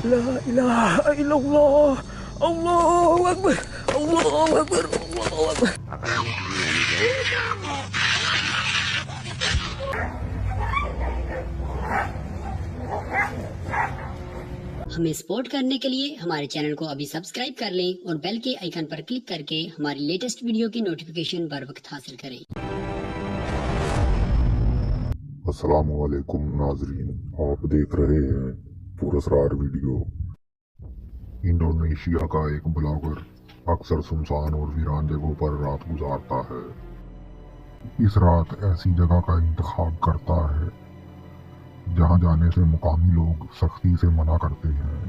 La ilaha illallah. Allahu Akbar. Allahu Akbar. Allahu Akbar. हमें support करने के लिए हमारे चैनल को अभी सब्सक्राइब कर लें और बेल के आइकन पर क्लिक करके हमारी लेटेस्ट वीडियो की नोटिफिकेशन बर वक्त हासिल करें। अस्सलामुअलैकुम नाजरीन, आप देख रहे हैं पुरस्कार वीडियो। इंडोनेशिया का एक ब्लॉगर अक्सर सुनसान और वीरान जगहों पर रात गुजारता है। इस रात ऐसी जगह का इंतखाब करता है जहां जाने से मुकामी लोग सख्ती से मना करते हैं।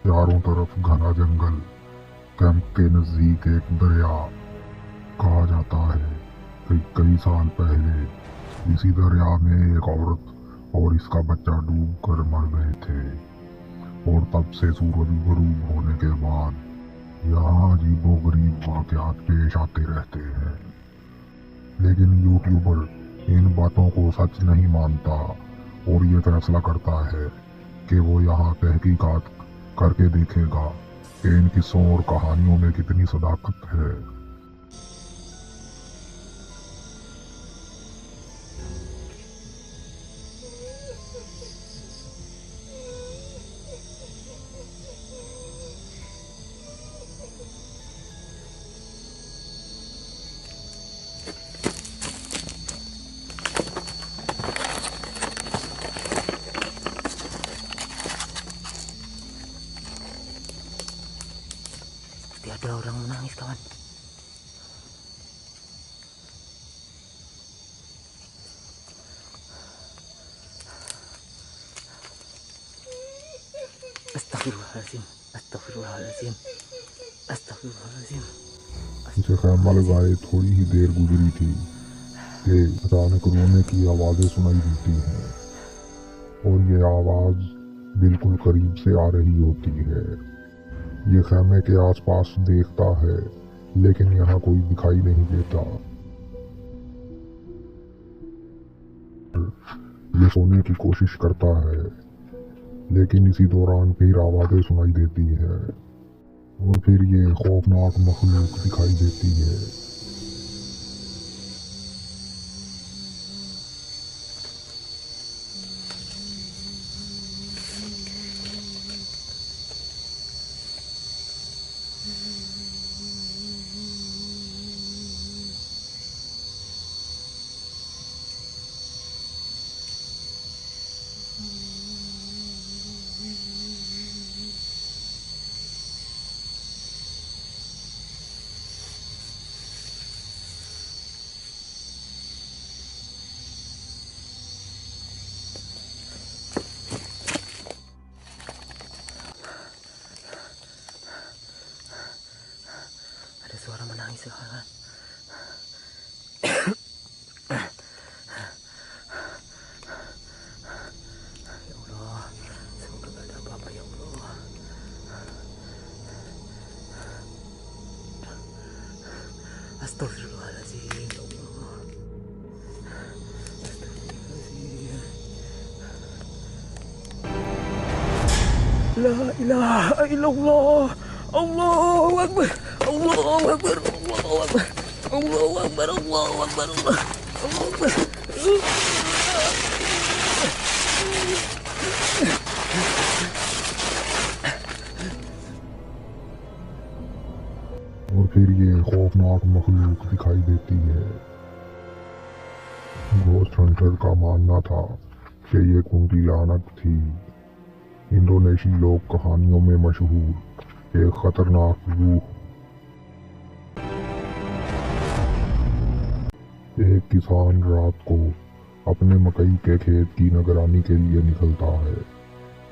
चारों तरफ घना जंगल, कैंप के नजदीक एक दरिया। कहा जाता है कि कई साल पहले इसी दरिया में एक औरत और इसका बच्चा डूब कर मर गए थे और तब से सूरज गरूब होने के बाद यहाँ अजीबोगरीब वाक़यात पेश आते रहते हैं। लेकिन यूट्यूबर इन बातों को सच नहीं मानता और ये फैसला करता है कि वो यहाँ तहकीकात करके देखेगा कि इन किस्सों और कहानियों में कितनी सदाकत है। Ada orang menangis, kawan. Astagfirullahaladzim, astagfirullahaladzim, astagfirullahaladzim। उसे खैमा लगाए थोड़ी ही देर गुजरी थी कि अचानक रोने की आवाज़ें सुनाई देती हैं और ये आवाज़ बिल्कुल करीब से आ रही होती है। ये खैमे के आसपास देखता है लेकिन यहाँ कोई दिखाई नहीं देता। ये सोने की कोशिश करता है लेकिन इसी दौरान फिर आवाज़ें सुनाई देती है और फिर ये खौफनाक मखलूक दिखाई देती है। Ada suara menangis, kawan. Ya Allah, semoga gak ada apa-apa, ya Allah. Astagfirullahaladzim, ya Allah. Astagfirullahaladzim. La ilaha illallah. Allahu Akbar. Allahu Akbar. Allahu Akbar. Allahu Akbar. Allahu Akbar. Allahu Akbar. और फिर ये खौफनाक मखलूक दिखाई देती है। Ghost Hunter का मानना था कि ये कुंती लानत थी, इंडोनेशी लोक कहानियों में मशहूर एक खतरनाक रूह। एक किसान रात को अपने मकई के खेत की निगरानी के लिए निकलता है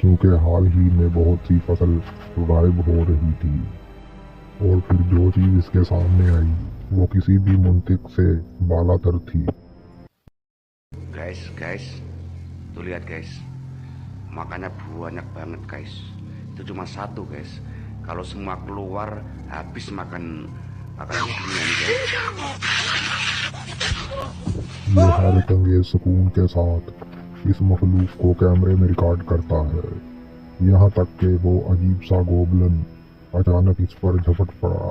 क्योंकि हाल ही में बहुत सी फसल गायब हो रही थी और फिर जो चीज इसके सामने आई वो किसी भी मुंतिक से बालातर थी। Guys, tuh lihat guys, makanya banyak banget guys. Itu cuma satu guys. Kalau semua keluar habis makan dunia nih guys. ये हैरत अंगेज सुकून के साथ इस मखलूक को कैमरे में रिकॉर्ड करता है यहाँ तक कि वो अजीब सा गोबलन अचानक इस पर झपट पड़ा।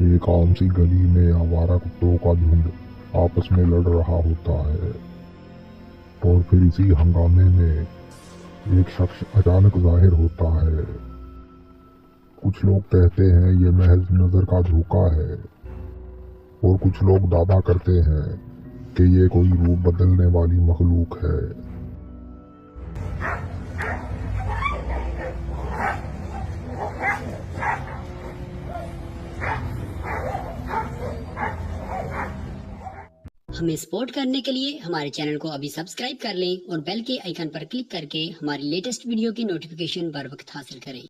एक आम सी गली में आवारा कुत्तों का झुंड आपस में लड़ रहा होता है और फिर इसी हंगामे में एक शख्स अचानक जाहिर होता है। कुछ लोग कहते हैं ये महज नजर का धोखा है और कुछ लोग दावा करते हैं कि ये कोई रूप बदलने वाली मखलूक है। हमें सपोर्ट करने के लिए हमारे चैनल को अभी सब्सक्राइब कर लें और बेल के आइकन पर क्लिक करके हमारी लेटेस्ट वीडियो की नोटिफिकेशन बर वक्त हासिल करें।